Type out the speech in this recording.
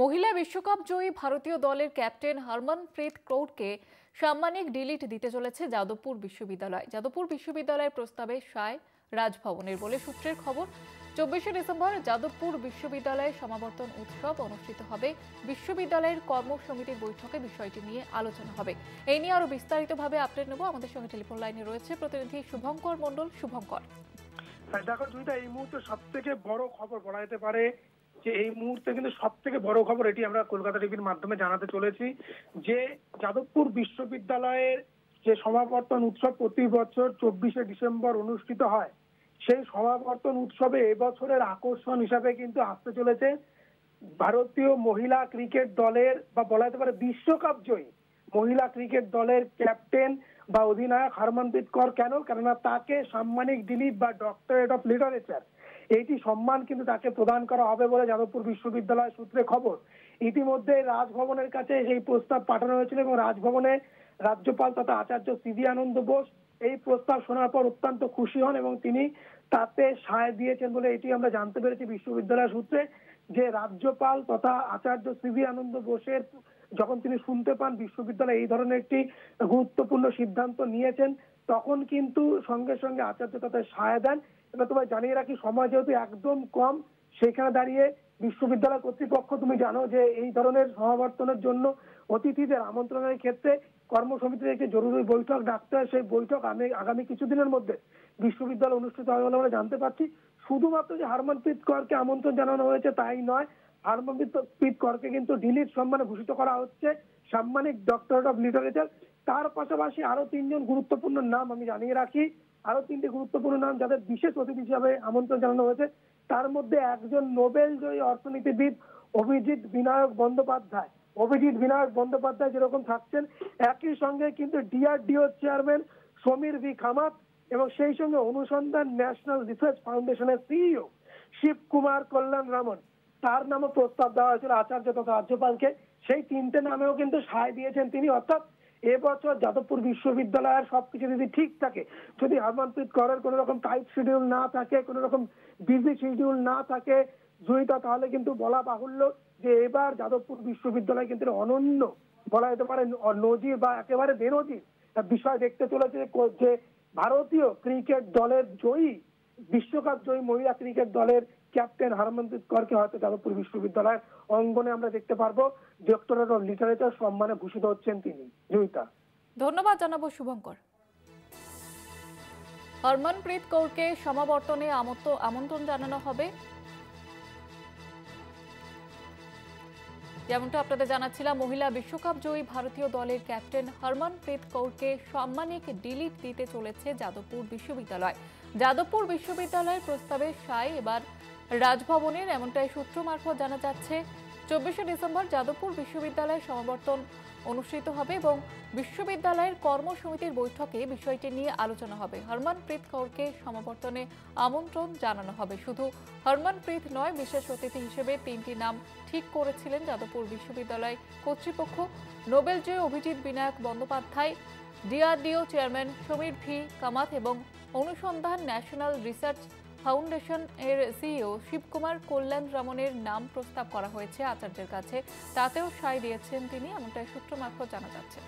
মহিলা বিশ্বকাপ জয়ী ভারতীয় দলের ক্যাপ্টেন হরমনপ্রীত কৌরকে সাম্মানিক ডিলিট দিতে চলেছে যাদবপুর বিশ্ববিদ্যালয়। যাদবপুর বিশ্ববিদ্যালয়ের প্রস্তাবে সায় রাজভবনের বলে সূত্রের খবর। 24শে ডিসেম্বর যাদবপুর বিশ্ববিদ্যালয়ে সমাবর্তন উৎসব অনুষ্ঠিত হবে। বিশ্ববিদ্যালয়ের কর্মসমিতির বৈঠকে বিষয়টি নিয়ে আলোচনা হবে। এই নিয়ে আরো বিস্তারিতভাবে আপডেট নেব। আমাদের সঙ্গে টেলিফোন লাইনে রয়েছে প্রতিনিধি শুভঙ্কর মণ্ডল। শুভঙ্কর, দেখো জয়িতা, এই মুহূর্তে সব থেকে বড় খবর বলা যেতে পারে যে এই মুহূর্তে কিন্তু সব থেকে বড় খবর এটি আমরা কলকাতা টিভির মাধ্যমে জানাতে চলেছি যে যাদবপুর বিশ্ববিদ্যালয়ের যে সমাবর্তন উৎসব প্রতি বছর 24শে ডিসেম্বর অনুষ্ঠিত হয়, সেই সমাবর্তন উৎসবে এবছরের আকর্ষণ হিসাবে কিন্তু আসতে চলেছে ভারতীয় মহিলা ক্রিকেট দলের বা বলা যেতে পারে বিশ্বকাপ জয়ী মহিলা ক্রিকেট দলের ক্যাপ্টেন বা অধিনায়ক হরমনপ্রীত কৌর। কেননা তাকে সাম্মানিক ডিলিট বা ডক্টরেট অফ লিটারেচার এইটি সম্মান কিন্তু তাকে প্রদান করা হবে বলে যাদবপুর বিশ্ববিদ্যালয় সূত্রে খবর। ইতিমধ্যে রাজভবনের কাছে এই প্রস্তাব পাঠানো হয়েছিল এবং রাজভবনে রাজ্যপাল তথা আচার্য সিভি আনন্দ বোস এই প্রস্তাব শোনার পর অত্যন্ত খুশি হন এবং তিনি তাতে সায় দিয়েছেন বলে এটি আমরা জানতে পেরেছি বিশ্ববিদ্যালয় সূত্রে। যে রাজ্যপাল তথা আচার্য সিভি আনন্দ বোসের যখন তিনি শুনতে পান বিশ্ববিদ্যালয় এই ধরনের একটি গুরুত্বপূর্ণ সিদ্ধান্ত নিয়েছেন, তখন কিন্তু সঙ্গে সঙ্গে আচার্য তাতে সায় দেন। এবার তোমায় জানিয়ে রাখি, সময় যেহেতু একদম কম, সেখানে দাঁড়িয়ে বিশ্ববিদ্যালয় কর্তৃপক্ষ তুমি জানো যে এই ধরনের সমাবর্তনের জন্য অতিথিদের আমন্ত্রণের ক্ষেত্রে কর্মসমিতির একটি জরুরি বৈঠক ডাকতে হয়। সেই বৈঠক আগামী কিছুদিনের মধ্যে বিশ্ববিদ্যালয় অনুষ্ঠিত হবে বলে আমরা জানতে পারছি। শুধুমাত্র যে হরমনপ্রীত কৌরকে আমন্ত্রণ জানানো হয়েছে তাই নয়, হরমনপ্রীত কৌরকে কিন্তু ডিলিট সম্মানে ভূষিত করা হচ্ছে, সাম্মানিক ডক্টরেট অফ লিটারেচার। তার পাশাপাশি আরো 3জন গুরুত্বপূর্ণ নাম আমি জানিয়ে রাখি, আরো 3টি গুরুত্বপূর্ণ নাম যাদের বিশেষ অতিথি হিসাবে আমন্ত্রণ জানানো হয়েছে। তার মধ্যে একজন নোবেল জয়ী অর্থনীতিবিদ অভিজিৎ বিনায়ক বন্দ্যোপাধ্যায়। যেরকম থাকছেন, একই সঙ্গে কিন্তু DRDO chairman Samir V Kamat এবং সেই সঙ্গে অনুসন্ধান ন্যাশনাল রিসার্চ ফাউন্ডেশনের সিইও শিব কুমার কল্যাণ রামন, তার নামও প্রস্তাব দেওয়া হয়েছিল আচার্য তথা রাজ্যপালকে। সেই 3টে নামেও কিন্তু সায় দিয়েছেন তিনি। অর্থাৎ এবছর যাদবপুর বিশ্ববিদ্যালয়ের সবকিছু যদি ঠিক থাকে, যদি হরমনপ্রীত কৌরের কোনো রকম টাইট শিডিউল না থাকে, কোনো রকম বিজি শিডিউল না থাকে জয়িতা, তাহলে কিন্তু বলা বাহুল্য যে এবার যাদবপুর বিশ্ববিদ্যালয় কিন্তু অনন্য বলা যেতে পারে নজির বা একেবারে বেনজির বিষয় দেখতে চলেছে যে ভারতীয় ক্রিকেট দলের জয়ী বিশ্বকাপ জয়ী মহিলা ক্রিকেট দলের ক্যাপ্টেন হরমনপ্রীত কৌরকে হয়তো যাদবপুর বিশ্ববিদ্যালয়ের অঙ্গনে আমরা দেখতে পারবো ডক্টরেট অফ লিটারেচার সম্মানে ভূষিত হচ্ছেন তিনি। জয়িতা, ধন্যবাদ জানাবো শুভঙ্কর। হরমনপ্রীত কৌরকে সমাবর্তনে আমন্ত্রণ জানানো হবে। যেমনটা আপনাদের জানাচ্ছিলাম, মহিলা বিশ্বকাপ জয়ী ভারতীয় দলের ক্যাপ্টেন হরমনপ্রীত কৌরকে সাম্মানিক ডিলিট দিতে চলেছে যাদবপুর বিশ্ববিদ্যালয়। যাদবপুর বিশ্ববিদ্যালয়ের প্রস্তাবে সায় এবার রাজভবনের, এমনটাই সূত্র মারফত জানা যাচ্ছে। 24শে ডিসেম্বর যাদবপুর বিশ্ববিদ্যালয়ে সমাবর্তন অনুষ্ঠিত হবে এবং বিশ্ববিদ্যালয়ের কর্মসমিতির বৈঠকে বিষয়টি নিয়ে আলোচনা হবে। হরমনপ্রীত কৌরকে সমাবর্তনে আমন্ত্রণ জানানো হবে। শুধু হরমনপ্রীত নয়, বিশেষ অতিথি হিসেবে 3টি নাম ঠিক করেছিলেন যাদবপুর বিশ্ববিদ্যালয় কর্তৃপক্ষ। নোবেল জয়ী Abhijit Vinayak Bandyopadhyay, DRDO chairman Samir V Kamat এবং অনুসন্ধান ন্যাশনাল রিসার্চ ফাউন্ডেশন এর সিইও শিবকুমার কল্যাণ রামনের নাম প্রস্তাব করা হয়েছে আচার্যের কাছে। তাতেও সায় দিয়েছেন তিনি, এমনটাই সূত্র মারফত জানা যাচ্ছে।